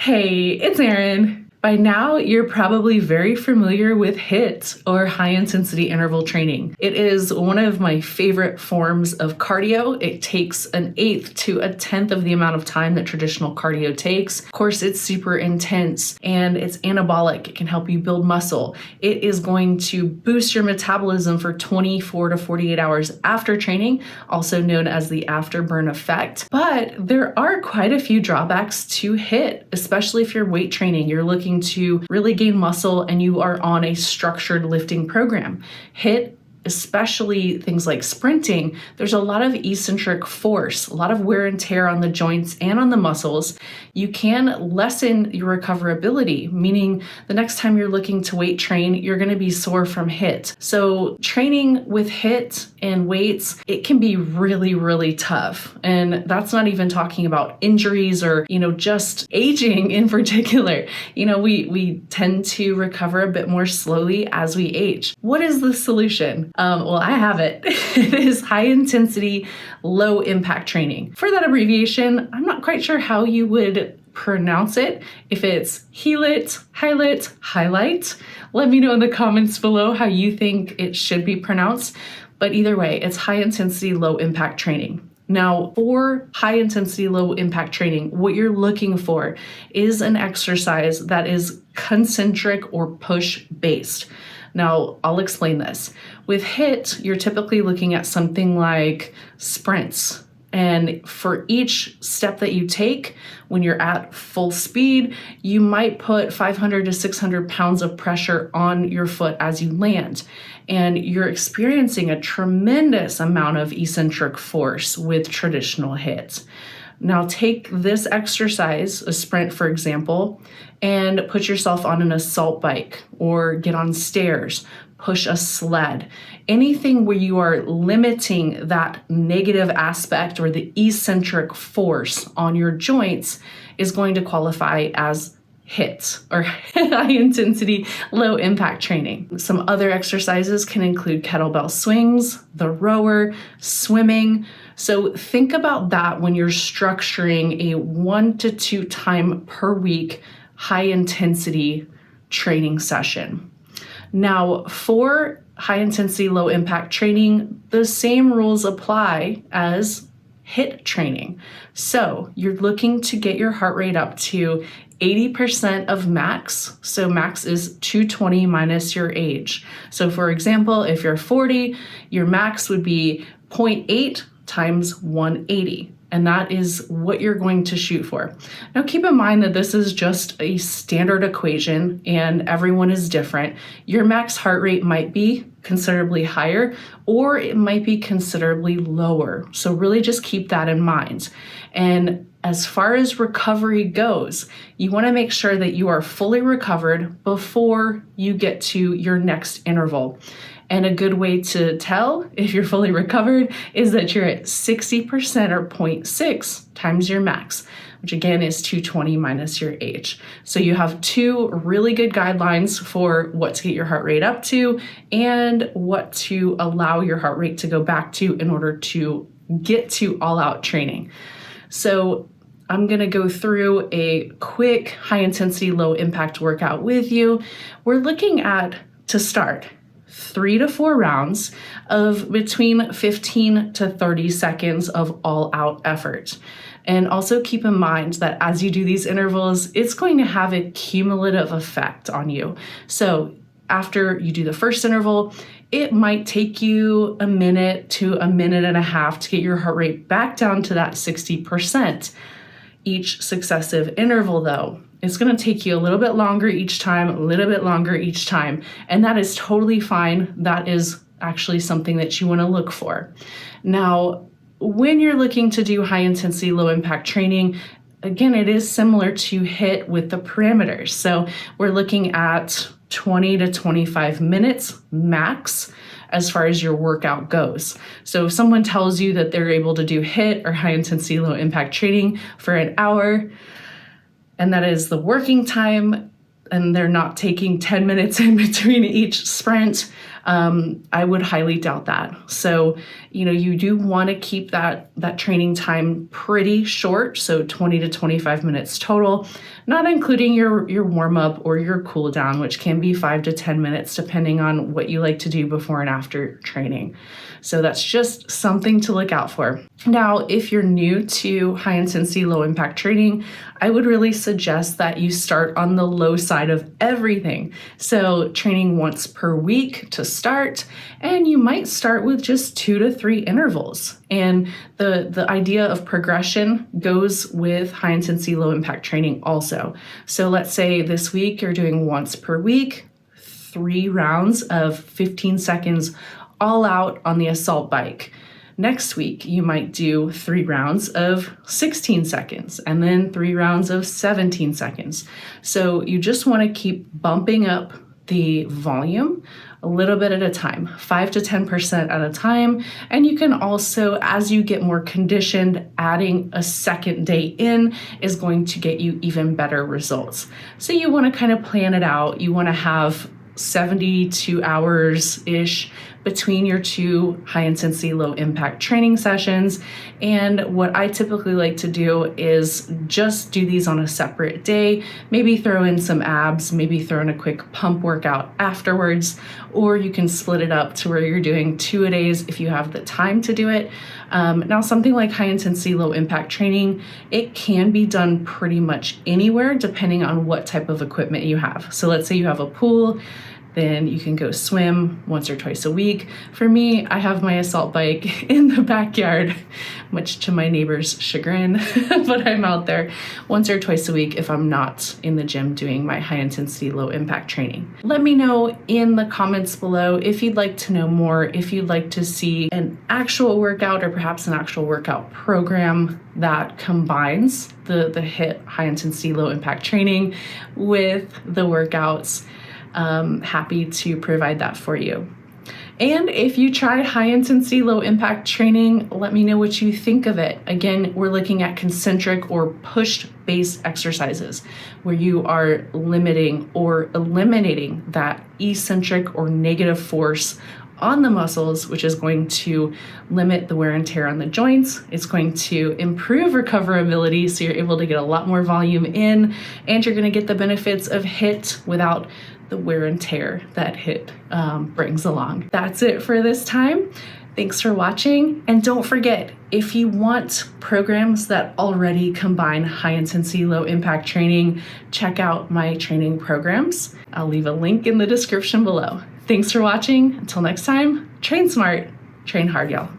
Hey, it's Erin. By now, you're probably very familiar with HIIT, or high intensity interval training. It is one of my favorite forms of cardio. It takes an eighth to a tenth of the amount of time that traditional cardio takes. Of course, it's super intense and it's anabolic. It can help you build muscle. It is going to boost your metabolism for 24 to 48 hours after training, also known as the afterburn effect. But there are quite a few drawbacks to HIIT, especially if you're weight training. You're looking to really gain muscle and you are on a structured lifting program. HIIT, especially things like sprinting, there's a lot of eccentric force, a lot of wear and tear on the joints and on the muscles. You can lessen your recoverability, meaning the next time you're looking to weight train, you're going to be sore from HIIT. So training with HIIT and weights, it can be really, really tough. And that's not even talking about injuries or, just aging in particular. We tend to recover a bit more slowly as we age. What is the solution? Well, I have it. It is high intensity, low impact training. For that abbreviation, I'm not quite sure how you would pronounce it. If it's HILIT, HILIT, let me know in the comments below how you think it should be pronounced. But either way, it's high intensity, low impact training. Now, for high intensity, low impact training, what you're looking for is an exercise that is concentric or push based. Now, I'll explain this. With HIIT, you're typically looking at something like sprints. And for each step that you take, when you're at full speed, you might put 500 to 600 pounds of pressure on your foot as you land. And you're experiencing a tremendous amount of eccentric force with traditional HIIT. Now take this exercise, a sprint for example, and put yourself on an assault bike or get on stairs, push a sled. Anything where you are limiting that negative aspect or the eccentric force on your joints is going to qualify as HIIT, or high intensity, low impact training. Some other exercises can include kettlebell swings, the rower, swimming. So think about that when you're structuring a 1 to 2 time per week high intensity training session. Now, for high intensity, low impact training, the same rules apply as HIIT training. So you're looking to get your heart rate up to 80% of max. So max is 220 minus your age. So for example, if you're 40, your max would be 0.8 times 180. And that is what you're going to shoot for. Now keep in mind that this is just a standard equation and everyone is different. Your max heart rate might be considerably higher or it might be considerably lower. So really just keep that in mind. And as far as recovery goes, you want to make sure that you are fully recovered before you get to your next interval. And a good way to tell if you're fully recovered is that you're at 60% or 0.6 times your max, which again is 220 minus your age. So you have two really good guidelines for what to get your heart rate up to and what to allow your heart rate to go back to in order to get to all-out training. So I'm going to go through a quick high intensity, low impact workout with you. We're looking at, to start, 3 to 4 rounds of between 15 to 30 seconds of all-out effort. And also keep in mind that as you do these intervals, it's going to have a cumulative effect on you. So after you do the first interval, it might take you a minute to a minute and a half to get your heart rate back down to that 60%. Each successive interval, though, it's going to take you a little bit longer each time, a little bit longer each time, and that is totally fine. That is actually something that you want to look for. Now, when you're looking to do high intensity, low impact training, again, it is similar to HIIT with the parameters. So we're looking at 20 to 25 minutes max as far as your workout goes. So if someone tells you that they're able to do HIIT or high intensity, low impact training for an hour, and that is the working time, and they're not taking 10 minutes in between each sprint, I would highly doubt that. So, you do want to keep that training time pretty short, so 20 to 25 minutes total, not including your warm up or your cool down, which can be 5 to 10 minutes depending on what you like to do before and after training. So that's just something to look out for. Now, if you're new to high intensity, low impact training, I would really suggest that you start on the low side of everything. So training once per week to start, and you might start with just 2 to 3 intervals. And the idea of progression goes with high intensity, low impact training also. So let's say this week you're doing once per week, 3 rounds of 15 seconds all out on the assault bike. Next week, you might do 3 rounds of 16 seconds and then 3 rounds of 17 seconds. So you just want to keep bumping up the volume a little bit at a time, 5 to 10% at a time. And you can also, as you get more conditioned, adding a second day in is going to get you even better results. So you want to kind of plan it out. You want to have 72 hours-ish between your 2 high intensity, low impact training sessions. And what I typically like to do is just do these on a separate day, maybe throw in some abs, maybe throw in a quick pump workout afterwards, or you can split it up to where you're doing 2 a days if you have the time to do it. Now, something like high intensity, low impact training, it can be done pretty much anywhere depending on what type of equipment you have. So let's say you have a pool, then you can go swim once or twice a week. For me, I have my assault bike in the backyard, much to my neighbor's chagrin, but I'm out there once or twice a week if I'm not in the gym doing my high intensity, low impact training. Let me know in the comments below if you'd like to know more, if you'd like to see an actual workout or perhaps an actual workout program that combines the HIIT, high intensity, low impact training, with the workouts. Happy to provide that for you. And if you try high intensity, low impact training, let me know what you think of it. Again, we're looking at concentric or push-based exercises where you are limiting or eliminating that eccentric or negative force on the muscles, which is going to limit the wear and tear on the joints. It's going to improve recoverability, so you're able to get a lot more volume in, and you're going to get the benefits of HIIT without the wear and tear that HIIT brings along. That's it for this time. Thanks for watching. And don't forget, if you want programs that already combine high intensity, low impact training, check out my training programs. I'll leave a link in the description below. Thanks for watching. Until next time, train smart, train hard, y'all.